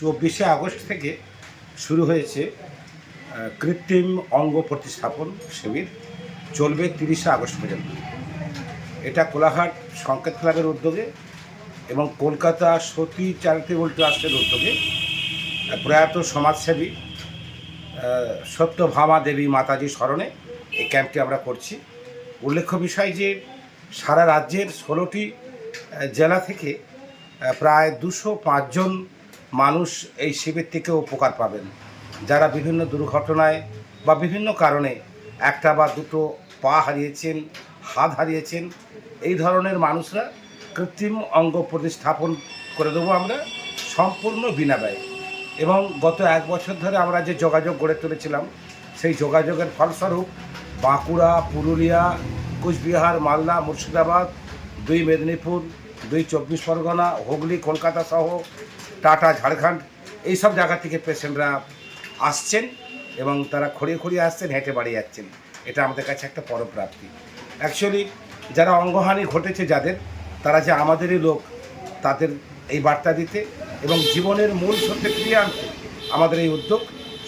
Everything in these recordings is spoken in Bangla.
24 আগস্ট থেকে শুরু হয়েছে কৃত্রিম অঙ্গ প্রতিস্থাপন শিবির, চলবে 30 আগস্ট পর্যন্ত। এটা কোলাঘাট সংকেত ক্লাবের উদ্যোগে এবং কলকাতা সতী চ্যারিটেবল ট্রাস্টের উদ্যোগে প্রয়াত সমাজসেবী সত্যভামা দেবী মাতাজি স্মরণে এই ক্যাম্পটি আমরা করছি। উল্লেখ্য বিষয় যে সারা রাজ্যের 16টি জেলা থেকে প্রায় 205 জন মানুষ এই শিবির থেকে উপকার পাবেন, যারা বিভিন্ন দুর্ঘটনায় বা বিভিন্ন কারণে একটা বা দুটো পা হারিয়েছেন, হাত হারিয়েছেন। এই ধরনের মানুষরা কৃত্রিম অঙ্গ প্রতিস্থাপন করে দেবো আমরা সম্পূর্ণ বিনামূল্যে। এবং গত 1 বছর ধরে আমরা যে যোগাযোগ গড়ে তুলেছিলাম, সেই যোগাযোগের ফলস্বরূপ বাঁকুড়া, পুরুলিয়া, কুচবিহার, মালদা, মুর্শিদাবাদ, 2 মেদিনীপুর, 2 চব্বিশ পরগনা, হুগলি, কলকাতা সহ টাটা, ঝাড়খণ্ড, এইসব জায়গা থেকে পেশেন্টরা আসছেন এবং তারা খড়িয়ে খড়িয়ে আসছেন, হেঁটে বাড়ি যাচ্ছেন। এটা আমাদের কাছে একটা পরপ্রাপ্তি। অ্যাকচুয়ালি যারা অঙ্গহানি ঘটেছে যাদের, তারা যে আমাদেরই লোক, তাদের এই বার্তা দিতে এবং জীবনের মূল সত্যে ফিরিয়ে আনতে আমাদের এই উদ্যোগ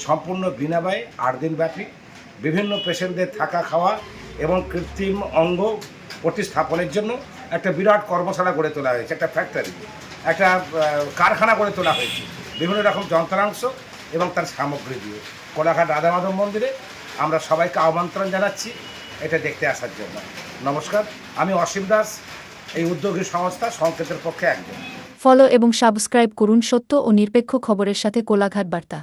সম্পূর্ণ বিনামূল্যে 8 দিনব্যাপী বিভিন্ন পেশেন্টদের থাকা, খাওয়া এবং কৃত্রিম অঙ্গ প্রতিস্থাপনের জন্য একটা বিরাট কর্মশালা গড়ে তোলা হয়েছে, একটা ফ্যাক্টরি, একটা কারখানা গড়ে তোলা হয়েছে বিভিন্ন রকম যন্ত্রাংশ এবং তার সামগ্রী দিয়ে। কোলাঘাট রাধা মাধব মন্দিরে আমরা সবাইকে আমন্ত্রণ জানাচ্ছি এটা দেখতে আসার জন্য। নমস্কার, আমি অসীম দাস, এই উদ্যোগী সংস্থা সংকেতের পক্ষে একজন। ফলো এবং সাবস্ক্রাইব করুন সত্য ও নিরপেক্ষ খবরের সাথে কোলাঘাট বার্তা।